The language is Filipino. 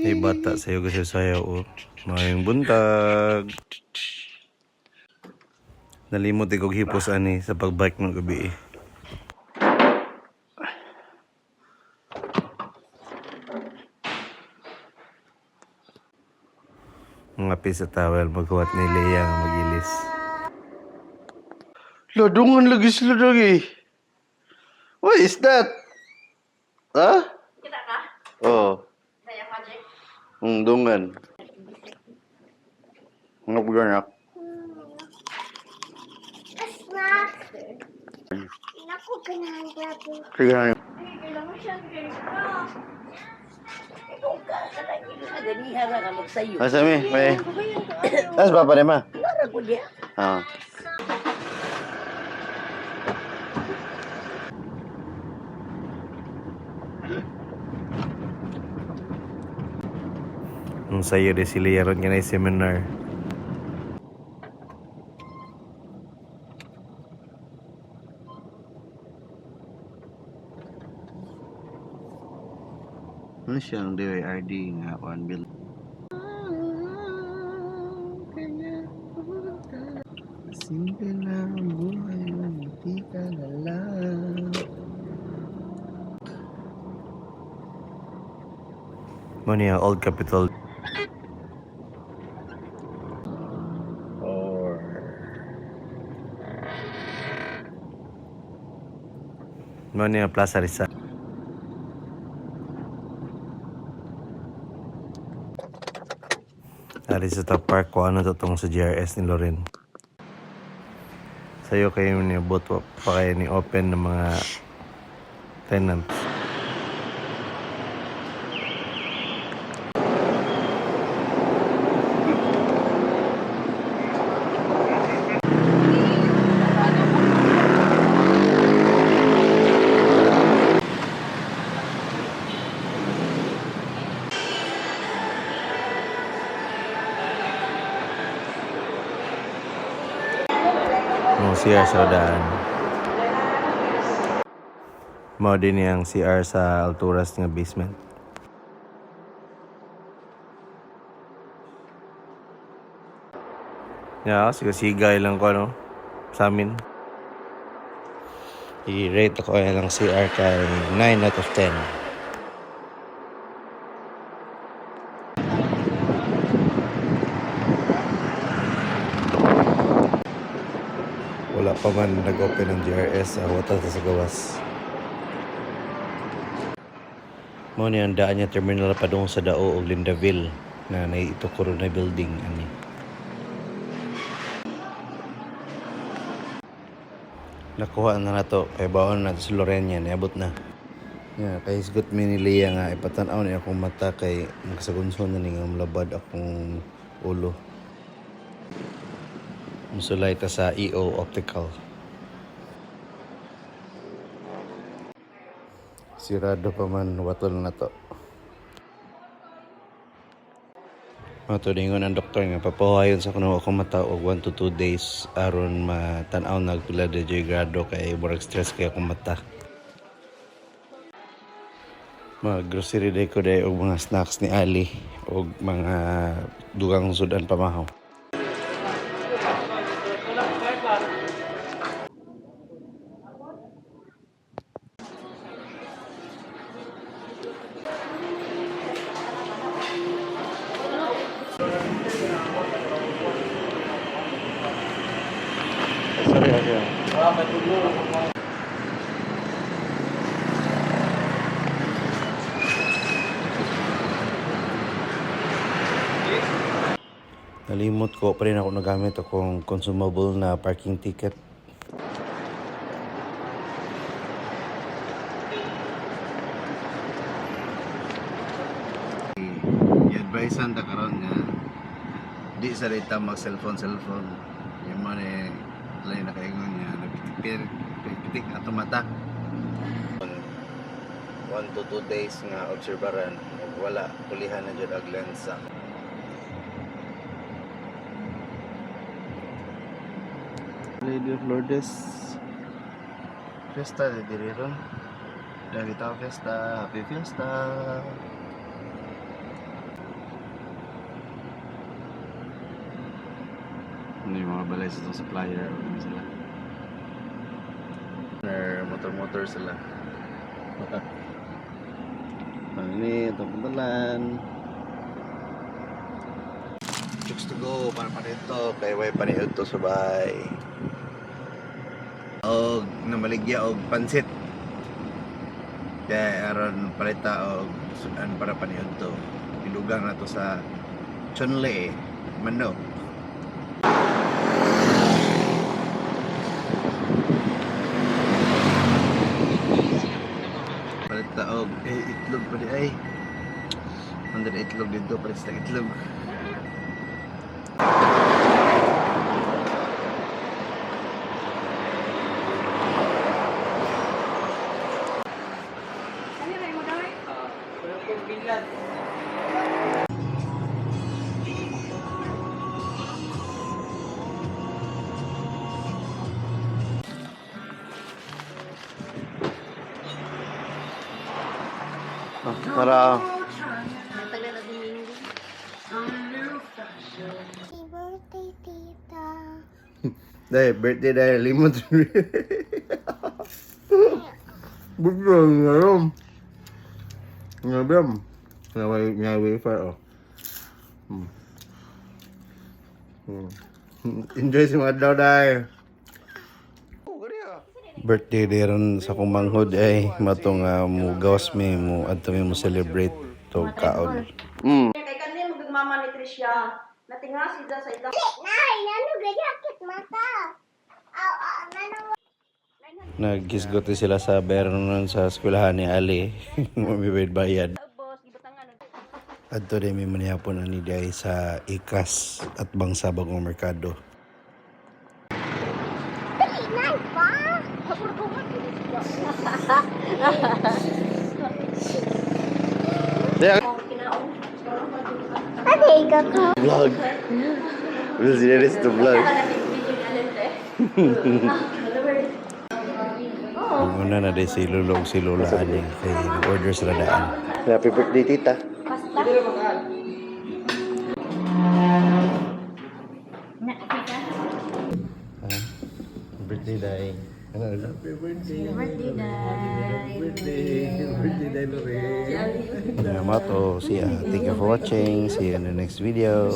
Ay bata sayo kasi sayo o. Mayong buntag. Nalimot ikog hipos ani sa pagbike ng gabi eh. Mga pisa towel magkuhat ni Leia nga magilis. Ladungan lagi sila lagi. What is that? Ha? Kita ka? Oh, Saya magic. dungan. Ano ba ganak? Snack. Naku, ganahan grabe. Sige na. Kailangan mo siya, kailangan ka. Ikaw ka, kalagi na ganihan na ka magsayo. Asa mi? May. As ba pa ni ma? Lara ko diya. Ah. Nung sayo de sila yaron nga na seminar. Ano siya ang DYRD nga one bill? Simple na ang buhay, hindi ka na lang. Mo niya Old Capitol. Or Mo niya Plaza Rizal. Ari sa top park ko ano to tong sa GRS ni Loren. Sayo kayo ni bot pa kayo ni open ng mga tenants. Mo CR sa daan. Mo din yang CR sa Alturas nga basement. Ya, siga-sigay lang ko ano sa amin. I-rate ako lang CR kay 9 out of 10. Wala pa man nag-open ng GRS sa Watas sa gawas. Mo ni ang daan niya terminal padung sa Dao o Lindaville na naitukuro na building ani. Nakuha na nato kay baon na sa Lorena niabot na. Ya, kay isgot mi ni Leia nga ipatan-aw ni akong mata kay nagsagunson na ni nga malabad akong ulo. Musulay ta sa EO Optical. Sirado pa man watol na to. Matulingon ang doktor nga papawayon sa kuno akong mata og 1 to 2 days aron matan-aw nagpila de grado kay murag stress kay akong mata. Mag grocery day ko day og mga snacks ni Ali og mga dugang sudan pamahaw. Sorry aja. Nalimot ko pa rin ako nagamit akong consumable na parking ticket. I-advisean ta karon nga di sa data mag cellphone. Yung man eh lain na kaingon niya nagpitik ato mata. 1 to 2 days nga obserbaran wala pulihan na jud ag lensa. Lady of Lourdes Fiesta de Diriron Davita Fiesta, Happy Fiesta. Hindi mga balay sa itong supplier. Ano sila? Motor-motor sila. Ini itong puntalan. Chicks to go, para pa dito. Kaya way paniod to sa bahay. Og namaligya og pansit. Kaya aron palita og sudan para paniod to. Ilugang na to sa Chonle, Manok. Palita og itlog pa di ay. Under itlog dito, palit sa itlog. Ano rin mo daw? Para Nagtagal na din Happy birthday, tita. Dahil, birthday dahil limot. Bukong nga rin. Nga bram. Nga wafer, oh. Enjoy si mga daw dahil. Birthday day ron sa kong manghod ay matong mugawas mi mo adto mi mo celebrate to kaon. Kay kanil magmama ni Tricia. Natingasi da sa ida. Nay, ano gani akit mata? Nanong Naggisgote sila sa beron sa eskwelahan ni Ali. Mamibid bayad. Boss, gibatangan. Adto din mi manihapon ani day sa Ikas at Bangsa Bagong Merkado. Nay pa. Ano ikaw ko? vlog. Will serious to vlog. Una na day si Lulog si Lola ani kay order sila daan. Happy birthday, tita. Birthday day. Happy birthday. Birthday day. Birthday day Lore. Yamato, see ya. Thank you for watching. See you in the next video.